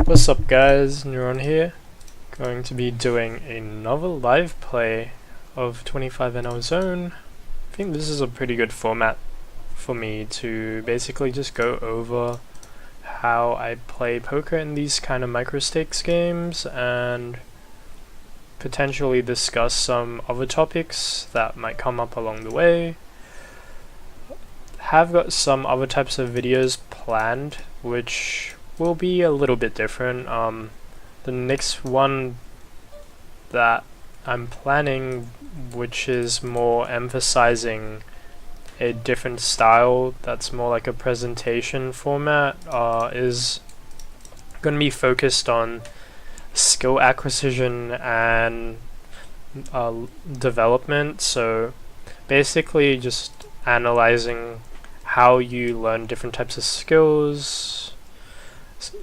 What's up guys, Neuron here, going to be doing another live play of 25 NL Zone. I think this is a pretty good format for me to basically just go over how I play poker in these kind of micro stakes games and potentially discuss some other topics that might come up along the way. Have got some other types of videos planned which will be a little bit different. The next one that I'm planning, which is more emphasizing a different style that's more like a presentation format, is going to be focused on skill acquisition and development. So basically just analyzing how you learn different types of skills,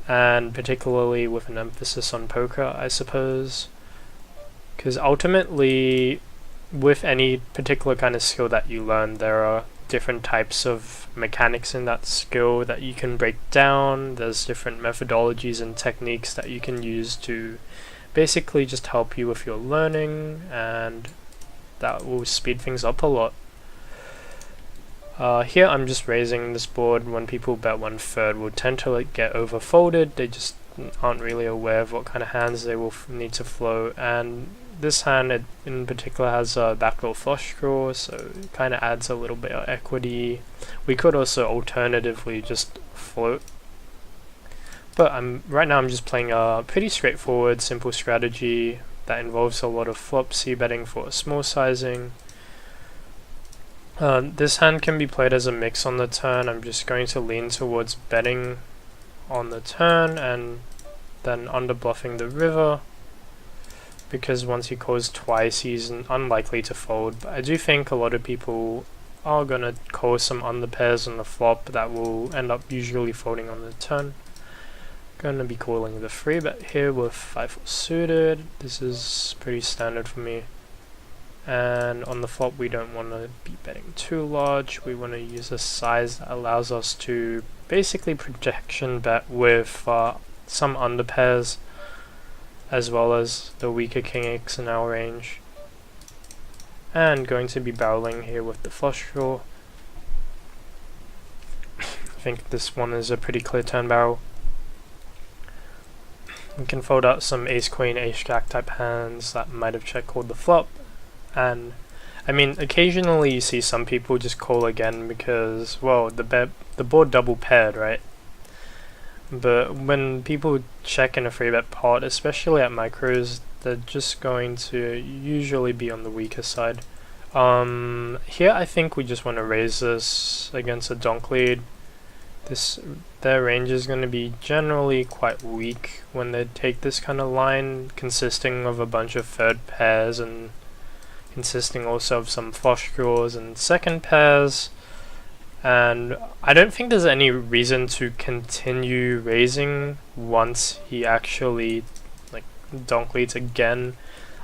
and particularly with an emphasis on poker, I suppose, because ultimately with any particular kind of skill that you learn, there are different types of mechanics in that skill that you can break down. There's different methodologies and techniques that you can use to basically just help you with your learning, and that will speed things up a lot. Here I'm just raising this board. When people bet 1/3 will tend to get overfolded. They just aren't really aware of what kind of hands they will need to flow, and this hand in particular has a backdoor flush draw, so it kind of adds a little bit of equity. We could also alternatively just float, but right now I'm just playing a pretty straightforward, simple strategy that involves a lot of flop c-betting for a small sizing. This hand can be played as a mix on the turn. I'm just going to lean towards betting on the turn and then underbluffing the river, because once he calls twice he's unlikely to fold. But I do think a lot of people are going to call some underpairs on the flop that will end up usually folding on the turn. Going to be calling the 3-bet here with 5-4 suited. This is pretty standard for me. And on the flop we don't want to be betting too large. We want to use a size that allows us to basically protection bet with some underpairs, as well as the weaker king x in our range. And going to be barreling here with the flush draw. I think this one is a pretty clear turn barrel. We can fold out some ace queen, ace jack type hands that might have check called the flop. And I mean, occasionally you see some people just call again because, well, the board double paired, right? But when people check in a 3-bet pot, especially at micros, they're just going to usually be on the weaker side. Here I think we just want to raise this against a donk lead. Their range is going to be generally quite weak when they take this kind of line, consisting of a bunch of third pairs and consisting also of some flush draws and second pairs. And I don't think there's any reason to continue raising once he actually donk leads again.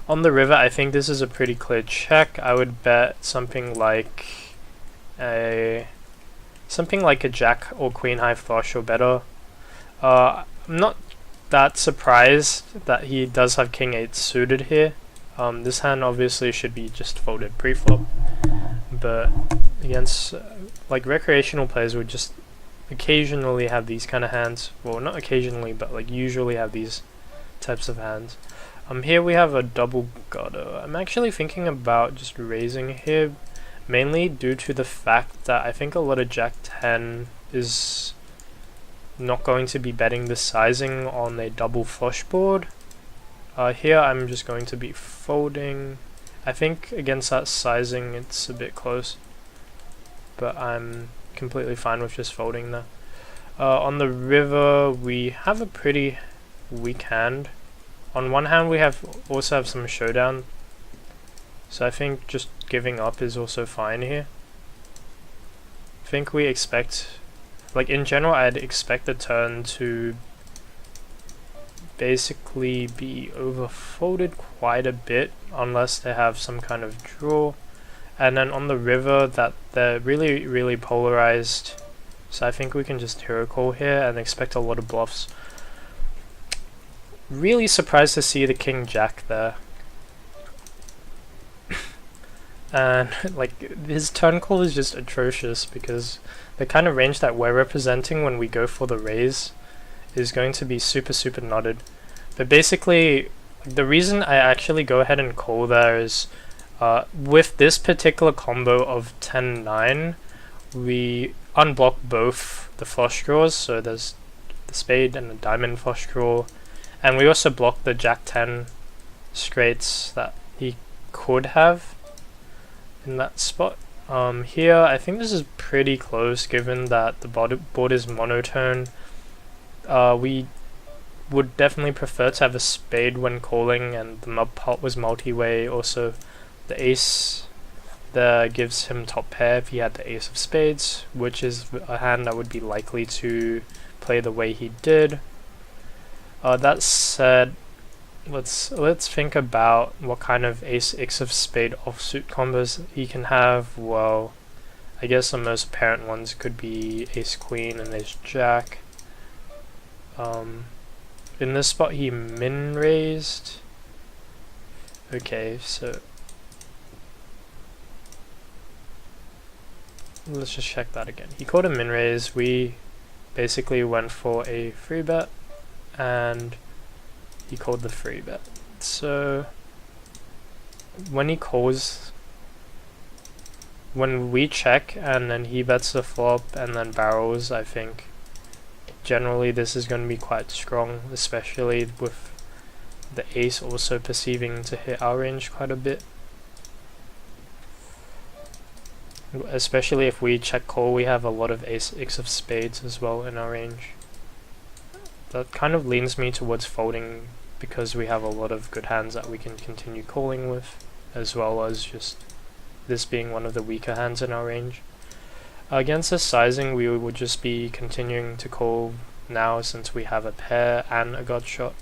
On the river I think this is a pretty clear check. I would bet something like a jack or queen high flush or better. I'm not that surprised that he does have king 8 suited here. This hand obviously should be just folded pre-flop, but against recreational players would just occasionally have these kind of hands. Well, not occasionally, but usually have these types of hands. Here we have a double gutter. I'm actually thinking about just raising here, mainly due to the fact that I think a lot of jack 10 is not going to be betting the sizing on a double flush board. Here I'm just going to be folding. I think against that sizing it's a bit close, but I'm completely fine with just folding there. On the river we have a pretty weak hand. On one hand we also have some showdown, so I think just giving up is also fine here. I think we expect, in general I'd expect the turn to basically be overfolded quite a bit unless they have some kind of draw. And then on the river that they're really polarized, so I think we can just hero call here and expect a lot of bluffs. really surprised to see the king jack there. And like his turn call is just atrocious because the kind of range that we're representing when we go for the raise is going to be super knotted. But basically, the reason I actually go ahead and call there is with this particular combo of 10-9, we unblock both the flush draws, so there's the spade and the diamond flush draw, and we also block the jack 10 straights that he could have in that spot. Here, I think this is pretty close given that the board is monotone. We would definitely prefer to have a spade when calling, and the pot was multi-way. Also, the ace there gives him top pair if he had the ace of spades, which is a hand that would be likely to play the way he did. That said, let's think about what kind of ace x of spade offsuit combos he can have. Well, I guess the most apparent ones could be ace queen and ace jack. In this spot he min raised. Okay, so let's just check that again. He called a min raise. We basically went for a free bet, and he called the free bet. So when he calls, when we check and then he bets the flop and then barrels, I think generally this is going to be quite strong, especially with the ace also perceiving to hit our range quite a bit. Especially if we check call, we have a lot of ace x of spades as well in our range. That kind of leans me towards folding because we have a lot of good hands that we can continue calling with, as well as just this being one of the weaker hands in our range. Against this sizing, we would just be continuing to call now since we have a pair and a gut shot.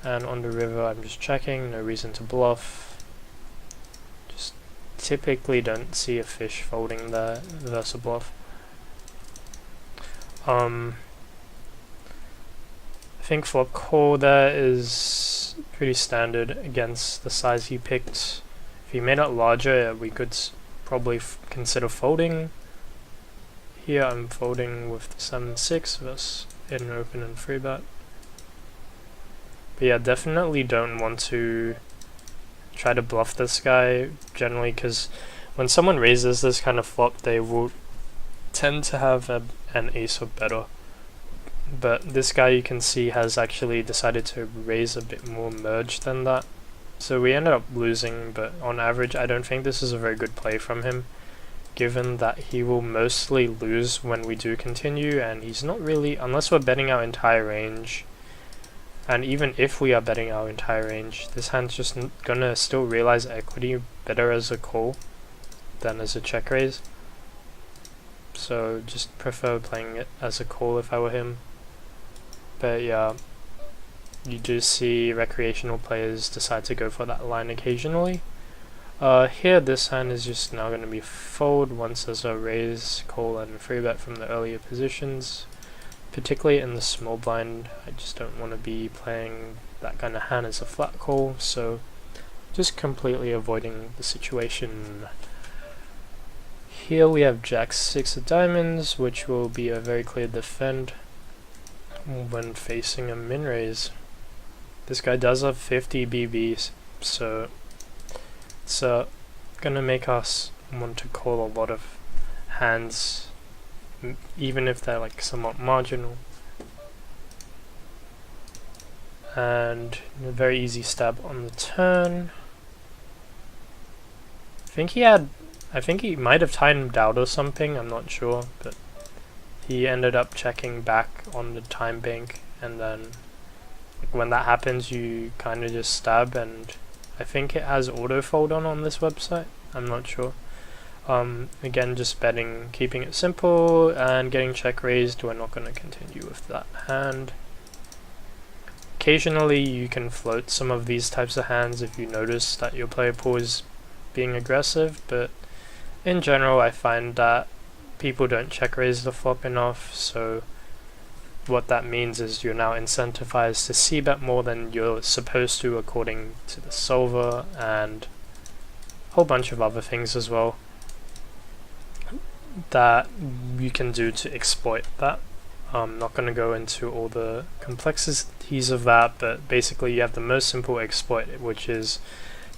And on the river, I'm just checking, no reason to bluff. Just typically don't see a fish folding there versus a bluff. I think flop call there is pretty standard against the size he picked. If he made it larger, we could probably consider folding. Here I'm folding with the 7-6 versus in open and free bet. But yeah, definitely don't want to try to bluff this guy generally, because when someone raises this kind of flop, they will tend to have an ace or better. But this guy, you can see, has actually decided to raise a bit more merge than that. So we ended up losing, but on average I don't think this is a very good play from him, given that he will mostly lose when we do continue, and he's not really, unless we're betting our entire range, and even if we are betting our entire range, this hand's just gonna still realize equity better as a call than as a check raise. So just prefer playing it as a call if I were him. But yeah, you do see recreational players decide to go for that line occasionally. Here this hand is just now going to be fold once there's a raise, call and free bet from the earlier positions. Particularly in the small blind, I just don't want to be playing that kind of hand as a flat call, so just completely avoiding the situation. Here we have jack 6 of diamonds, which will be a very clear defend when facing a min raise. This guy does have 50 BBs, so it's gonna make us want to call a lot of hands, even if they're like somewhat marginal. And a very easy stab on the turn. I think he might have timed out or something, I'm not sure, but he ended up checking back on the time bank, and then when that happens you kind of just stab, and I think it has autofold on this website, I'm not sure. Again, just betting, keeping it simple and getting check raised. We're not going to continue with that hand. Occasionally you can float some of these types of hands if you notice that your player pool is being aggressive, but in general I find that people don't check raise the flop enough, so what that means is you're now incentivized to c-bet more than you're supposed to according to the solver, and a whole bunch of other things as well that you can do to exploit that. I'm not going to go into all the complexities of that, but basically you have the most simple exploit, which is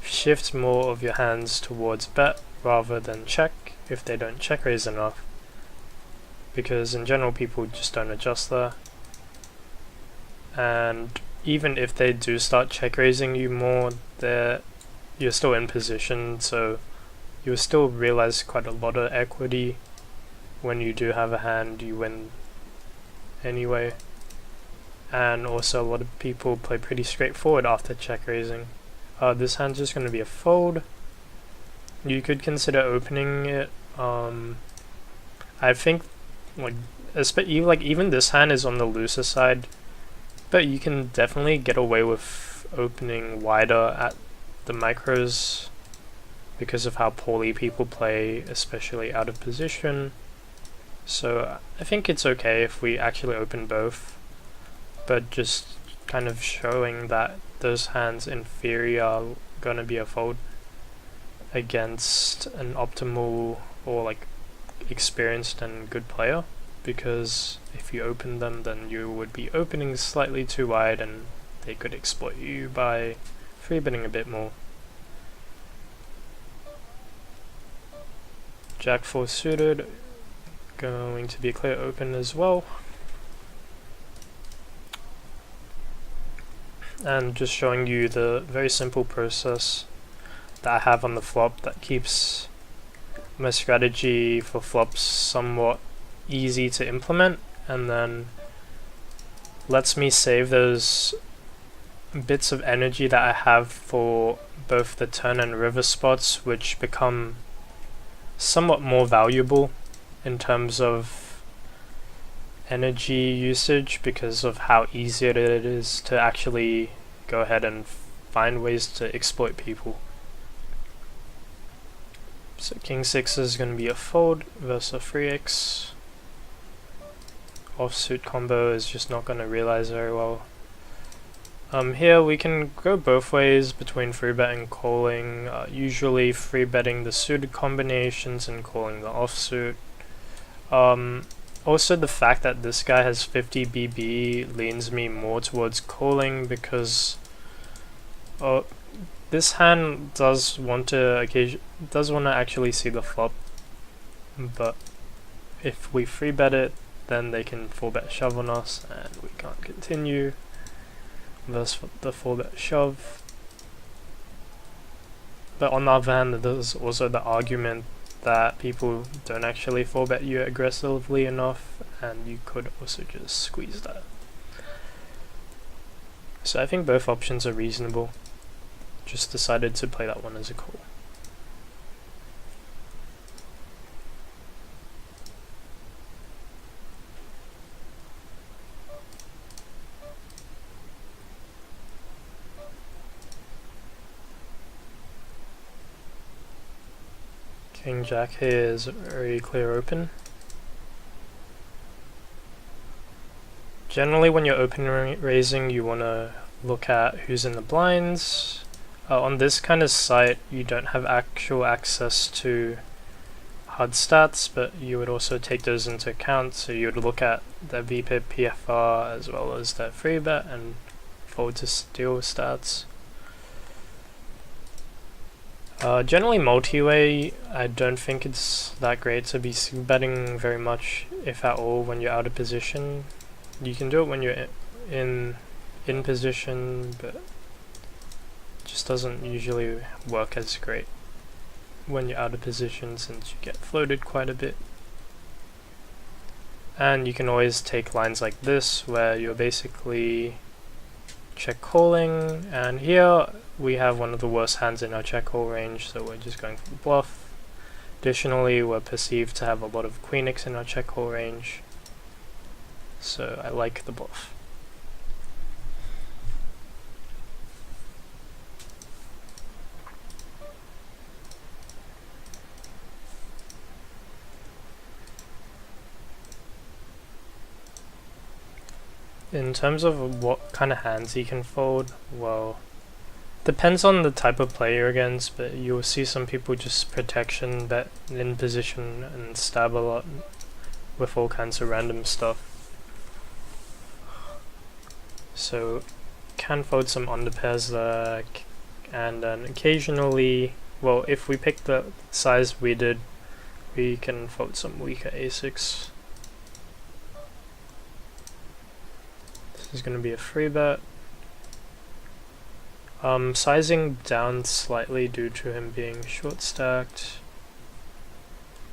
shift more of your hands towards bet rather than check if they don't check raise enough, because in general people just don't adjust there. And even if they do start check raising you more, you're still in position, so you'll still realize quite a lot of equity. When you do have a hand, you win anyway. And also a lot of people play pretty straightforward after check raising. This hand's just going to be a fold. You could consider opening it. I think even this hand is on the looser side, but you can definitely get away with opening wider at the micros because of how poorly people play, especially out of position. So I think it's okay if we actually open both, but just kind of showing that those hands in theory are gonna be a fold against an optimal or like experienced and good player, because if you open them then you would be opening slightly too wide and they could exploit you by free betting a bit more. Jack 4 suited, going to be a clear open as well. And just showing you the very simple process that I have on the flop that keeps my strategy for flops somewhat easy to implement, and then lets me save those bits of energy that I have for both the turn and river spots, which become somewhat more valuable in terms of energy usage because of how easy it is to actually go ahead and find ways to exploit people. So King 6 is going to be a fold versus a 3x. Offsuit combo is just not going to realize very well. Here we can go both ways between free bet and calling, usually free betting the suited combinations and calling the offsuit. Also the fact that this guy has 50 BB leans me more towards calling, because this hand does want to actually see the flop, but if we free bet it, then they can 4-bet shove on us and we can't continue. Versus the 4-bet shove. But on the other hand, there's also the argument that people don't actually 4-bet you aggressively enough, and you could also just squeeze that. So I think both options are reasonable. Just decided to play that one as a call. King Jack here is a very clear open. Generally when you're open raising, you want to look at who's in the blinds. On this kind of site you don't have actual access to HUD stats, but you would also take those into account, so you would look at their VPIP, PFR as well as their free bet and forward to steal stats. Generally multi-way, I don't think it's that great to be betting very much, if at all, when you're out of position. You can do it when you're in position, but it just doesn't usually work as great when you're out of position, since you get floated quite a bit. And you can always take lines like this where you're basically check calling, and here we have one of the worst hands in our check call range, so we're just going for the bluff. Additionally, we're perceived to have a lot of queen x in our check call range, so I like the bluff. in terms of what kind of hands he can fold, well, depends on the type of player against, but you'll see some people just protection bet in position and stab a lot with all kinds of random stuff. So can fold some underpairs there, and then occasionally, well, if we pick the size we did, we can fold some weaker a6. This is going to be a free bet. Sizing down slightly due to him being short stacked.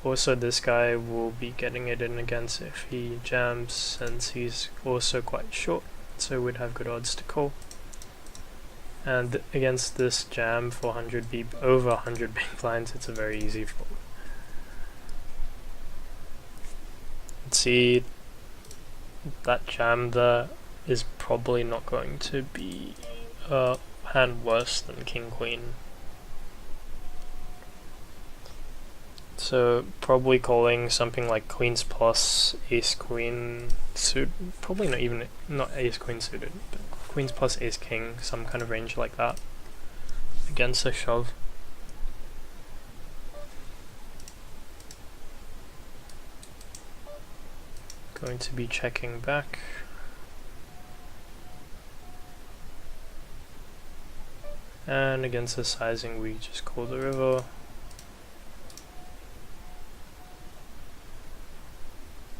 Also, this guy will be getting it in against if he jams, since he's also quite short, so we'd have good odds to call. And against this jam for over 100 big blinds, it's a very easy fold. Let's see, that jam there is probably not going to be a hand worse than king queen. So probably calling something like queens plus ace queen suit, probably not ace queen suited, but queens plus ace king, some kind of range like that against a shove. Going to be checking back. And against the sizing, we just call the river.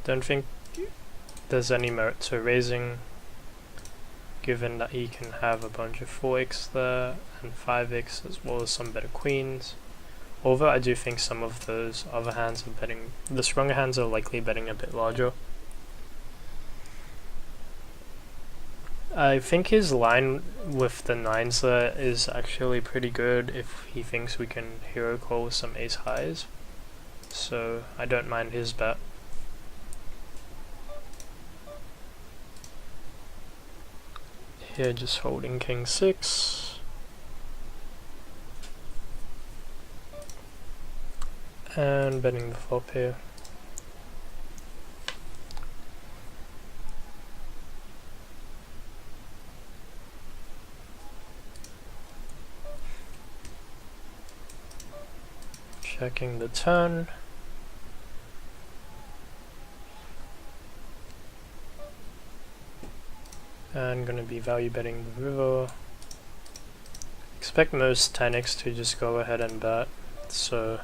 Don't think there's any merit to raising, given that he can have a bunch of 4x there and 5x, as well as some better queens. Although I do think some of those other hands are betting, the stronger hands are likely betting a bit larger. I think his line with the 9s there is actually pretty good if he thinks we can hero call with some ace highs, so I don't mind his bet. Here just holding king 6. And betting the flop here. Checking the turn. And gonna be value betting the river. Expect most 10x to just go ahead and bet. So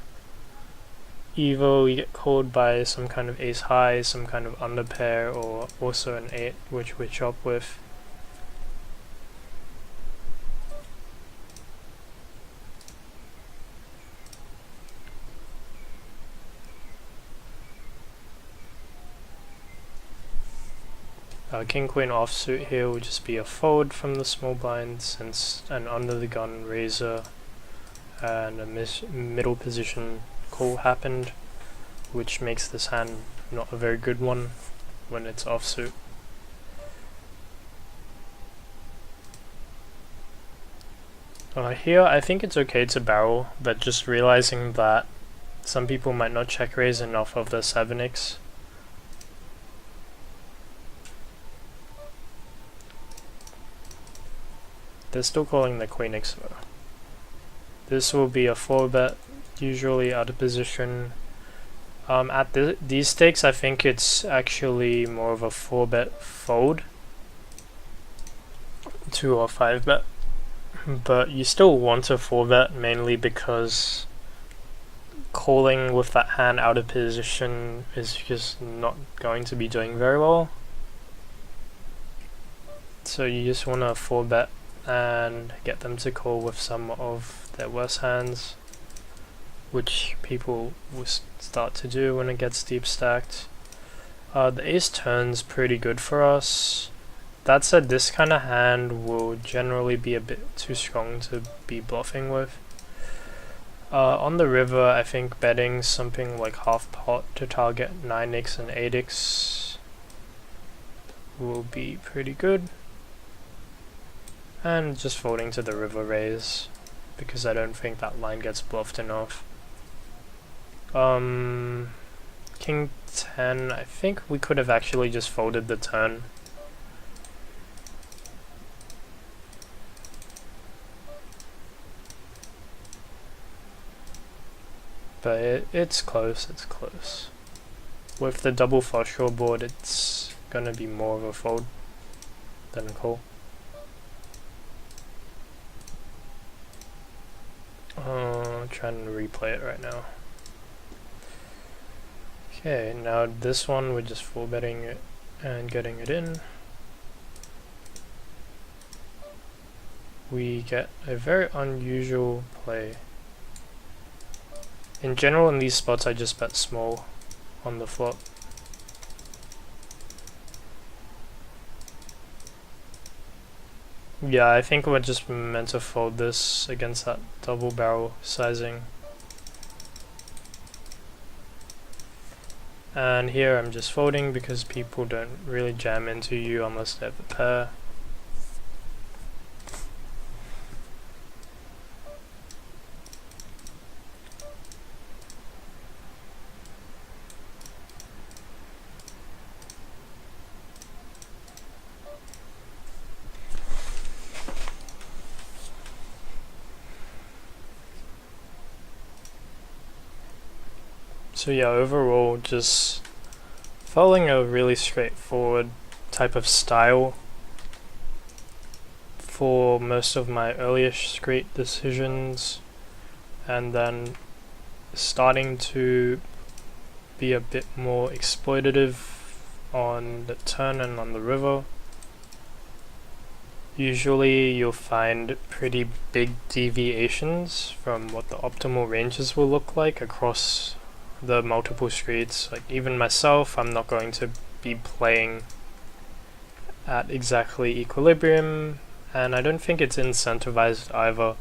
either we get called by some kind of ace high, some kind of underpair, or also an 8 which we chop with. King queen offsuit here will just be a fold from the small blind, since an under the gun razor and a middle position call happened, which makes this hand not a very good one when it's offsuit. Here I think it's okay to barrel, but just realizing that some people might not check raise enough of the 7x. They're still calling the queen x though. This will be a 4 bet, usually out of position. At these stakes, I think it's actually more of a 4 bet fold to a 5 bet, but you still want a 4 bet mainly because calling with that hand out of position is just not going to be doing very well. So you just want to 4 bet and get them to call with some of their worst hands, which people will start to do when it gets deep stacked. The ace turns pretty good for us. That said, this kind of hand will generally be a bit too strong to be bluffing with. On the river, I think betting something like half pot to target 9x and 8x will be pretty good. And just folding to the river raise, because I don't think that line gets bluffed enough. King 10, I think we could have actually just folded the turn. but it's close, it's close. With the double flush draw board, it's gonna be more of a fold than a call. Trying to replay it right now. Okay, now this one we're just full betting it and getting it in. We get a very unusual play. In general, in these spots I just bet small on the flop. Yeah, I think we're just meant to fold this against that double barrel sizing. And here I'm just folding because people don't really jam into you unless they have a pair. So yeah, overall just following a really straightforward type of style for most of my earliest straight decisions, and then starting to be a bit more exploitative on the turn and on the river. Usually you'll find pretty big deviations from what the optimal ranges will look like across the multiple streets. Like even myself, I'm not going to be playing at exactly equilibrium, and I don't think it's incentivized either.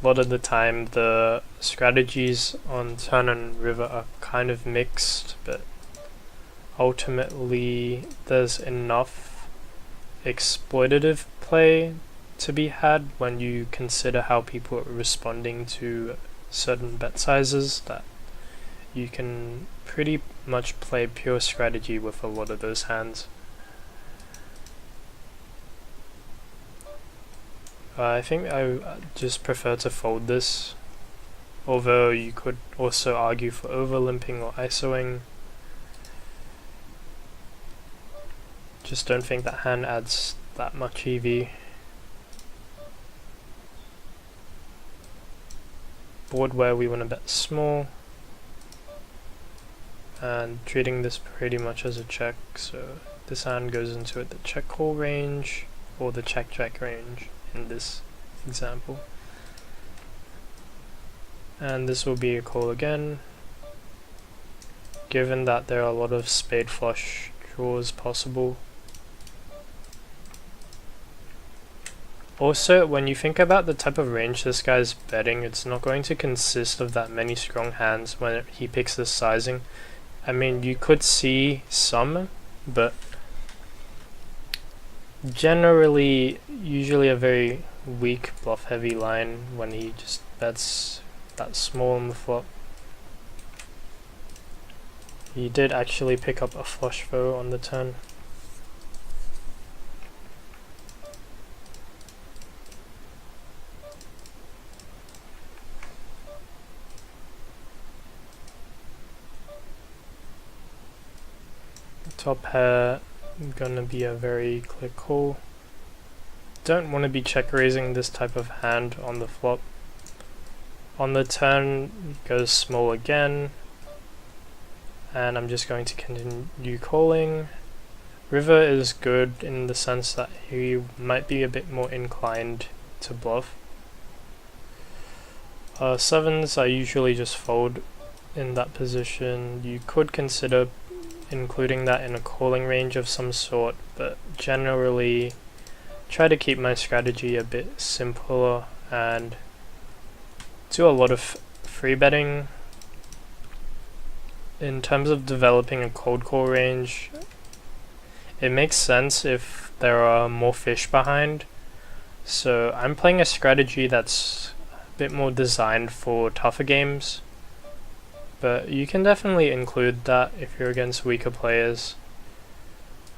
A lot of the time the strategies on turn and river are kind of mixed, but ultimately there's enough exploitative play to be had when you consider how people are responding to certain bet sizes that you can pretty much play pure strategy with a lot of those hands. I think I just prefer to fold this, although you could also argue for overlimping or ISOing. Just don't think that hand adds that much EV. Board where we want to bet small, and treating this pretty much as a check, so this hand goes into the check call range or the check check range in this example, and this will be a call again, given that there are a lot of spade flush draws possible. Also, when you think about the type of range this guy's betting, it's not going to consist of that many strong hands when he picks this sizing. I mean, you could see some, but generally, usually a very weak bluff heavy line when he just bets that small on the flop. He did actually pick up a flush though on the turn. Top pair gonna be a very clear call. Don't want to be check raising this type of hand on the flop. On the turn goes small again, and I'm just going to continue calling. River is good in the sense that he might be a bit more inclined to bluff. Sevens I usually just fold in that position. You could consider including that in a calling range of some sort, but generally try to keep my strategy a bit simpler and do a lot of free betting. In terms of developing a cold call range, it makes sense if there are more fish behind, so I'm playing a strategy that's a bit more designed for tougher games. But you can definitely include that if you're against weaker players.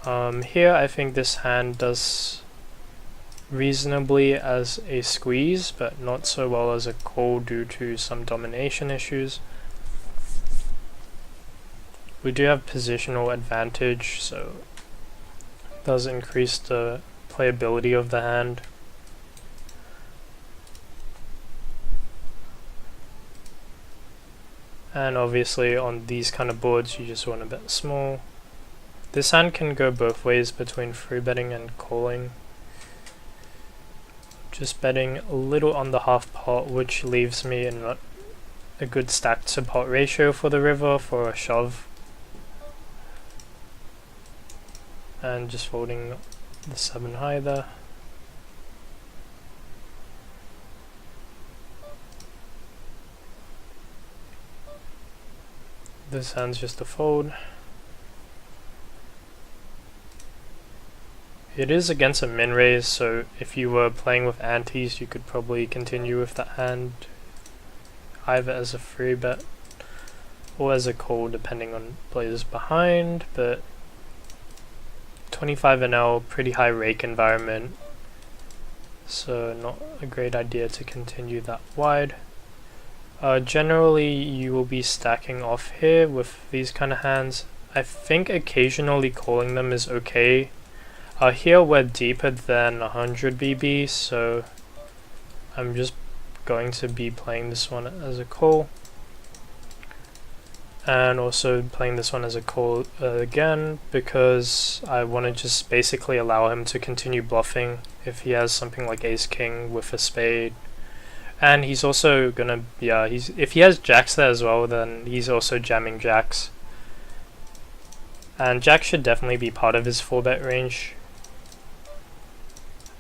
Here I think this hand does reasonably as a squeeze, but not so well as a call due to some domination issues. we do have positional advantage, so it does increase the playability of the hand. And obviously on these kind of boards you just want to bet small. This hand can go both ways between free betting and calling. Just betting a little on the half pot, which leaves me in a good stack to pot ratio for the river for a shove. And just folding the 7 high there. This hand's just a fold. It is against a min raise, so if you were playing with antes, you could probably continue with that hand either as a free bet or as a call, depending on players behind. But 25 NL, pretty high rake environment, so not a great idea to continue that wide. Generally you will be stacking off here with these kind of hands. I think occasionally calling them is okay. Here we're deeper than 100 BB, so I'm just going to be playing this one as a call. And also playing this one as a call again, because I want to just basically allow him to continue bluffing if he has something like ace king with a spade. And he's also gonna, if he has jacks there as well, then he's also jamming jacks. And jack should definitely be part of his 4-bet range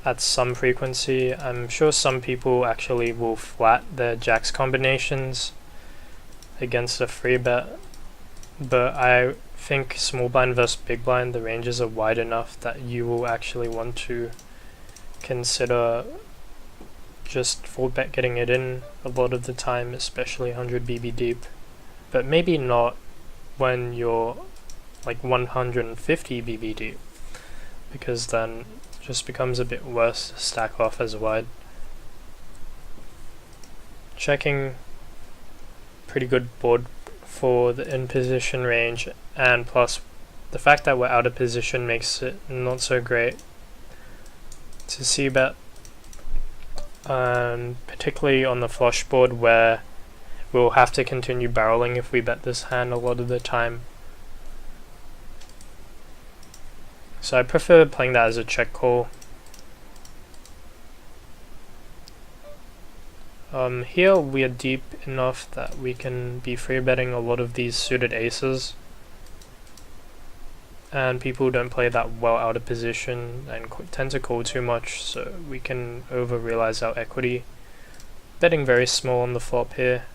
at some frequency. I'm sure some people actually will flat their jacks combinations against a free bet, but I think small blind versus big blind, the ranges are wide enough that you will actually want to consider just 4-bet getting it in a lot of the time, especially 100 BB deep, but maybe not when you're like 150 BB deep, because then it just becomes a bit worse to stack off as wide. Checking, pretty good board for the in position range, and plus the fact that we're out of position makes it not so great to see bet. Particularly on the flush board, where we'll have to continue barreling if we bet this hand a lot of the time. So I prefer playing that as a check call. Here we are deep enough that we can be free betting a lot of these suited aces, and people don't play that well out of position and tend to call too much, so we can over realize our equity. Betting very small on the flop here.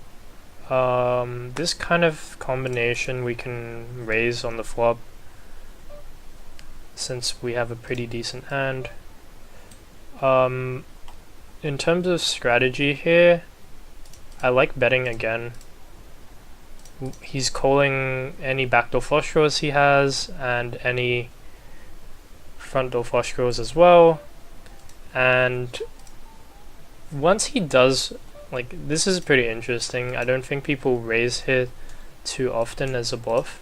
This kind of combination we can raise on the flop since we have a pretty decent hand. In terms of strategy here, I like betting again. He's calling any backdoor flush draws he has, and any front door flush draws as well. And once he does, like, this is pretty interesting. I don't think people raise here too often as a bluff.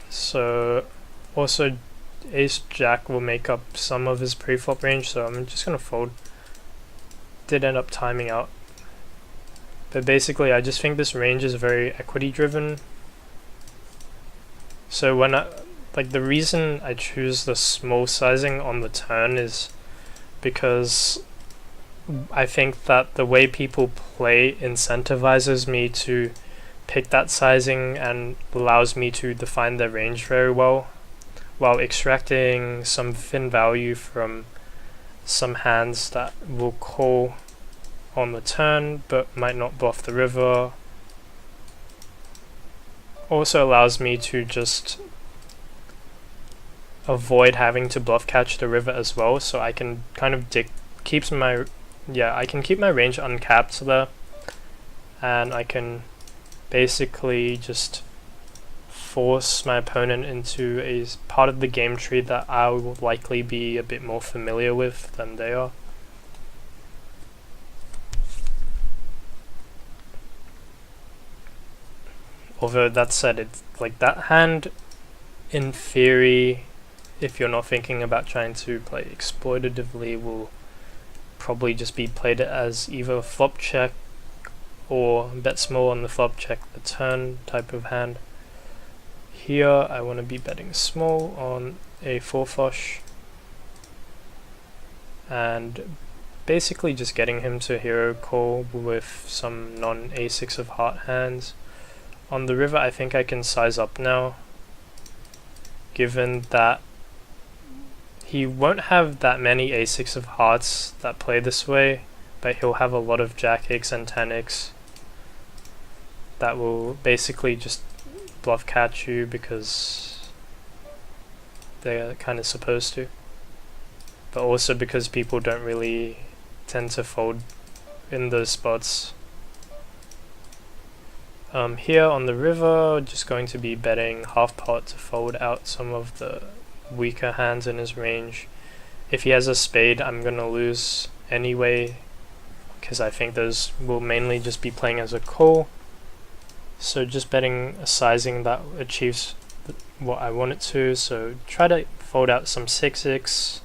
So also ace jack will make up some of his pre-flop range, so I'm just gonna fold. Did end up timing out. But basically I just think this range is very equity driven. So when the reason I choose the small sizing on the turn is because I think that the way people play incentivizes me to pick that sizing and allows me to define their range very well, while extracting some thin value from some hands that will call on the turn but might not bluff the river. Also allows me to just avoid having to bluff catch the river as well, so I can kind of keep my range uncapped there, and I can basically just force my opponent into a part of the game tree that I will likely be a bit more familiar with than they are. Although that said, it's like that hand, in theory, if you're not thinking about trying to play exploitatively, will probably just be played as either flop check or bet small on the flop check the turn type of hand. Here I want to be betting small on a 4 flush and basically just getting him to hero call with some non a6 of heart hands. On the river I think I can size up now, given that he won't have that many a6 of hearts that play this way, but he'll have a lot of jack-x and 10x that will basically just bluff catch you because they're kind of supposed to, but also because people don't really tend to fold in those spots. Here on the river, just going to be betting half pot to fold out some of the weaker hands in his range. If he has a spade, I'm gonna lose anyway, because I think those will mainly just be playing as a call. So just betting a sizing that achieves what I want it to, so try to fold out some 6x,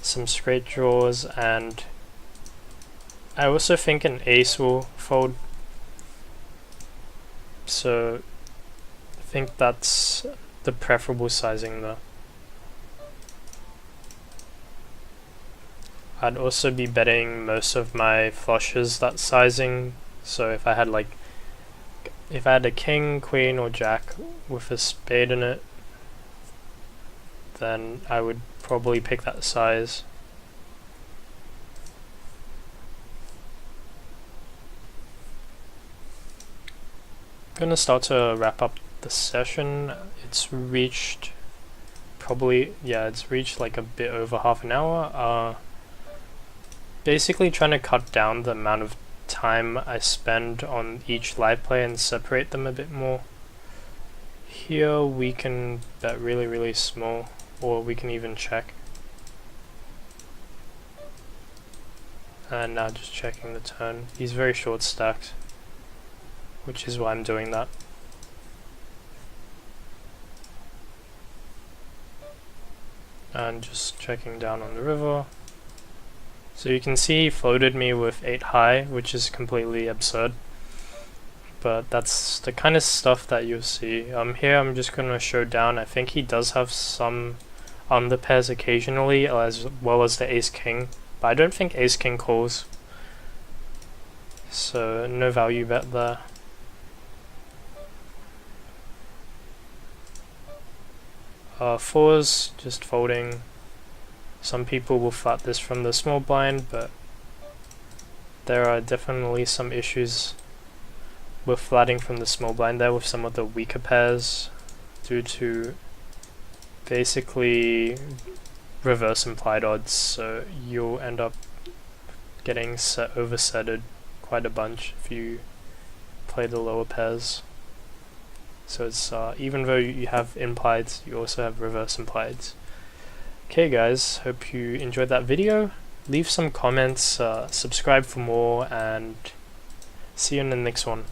some straight draws, and I also think an ace will fold. So I think that's the preferable sizing though. I'd also be betting most of my flushes that sizing, so if I had a king, queen or jack with a spade in it, then I would probably pick that size. I'm gonna start to wrap up the session. It's reached like a bit over half an hour. Basically trying to cut down the amount of time I spend on each live play and separate them a bit more. Here we can bet really small, or we can even check. And now just checking the turn. He's very short stacked, which is why I'm doing that. And just checking down on the river. So you can see he floated me with 8 high, which is completely absurd. But that's the kind of stuff that you'll see. Here I'm just going to show down. I think he does have some underpairs occasionally, as well as the ace-king. But I don't think ace-king calls. So no value bet there. Fours, just folding. Some people will flat this from the small blind, but there are definitely some issues with flatting from the small blind there with some of the weaker pairs due to basically reverse implied odds, so you'll end up getting oversetted quite a bunch if you play the lower pairs. So it's even though you have implieds, you also have reverse implieds. Okay guys, hope you enjoyed that video. Leave some comments, subscribe for more, and see you in the next one.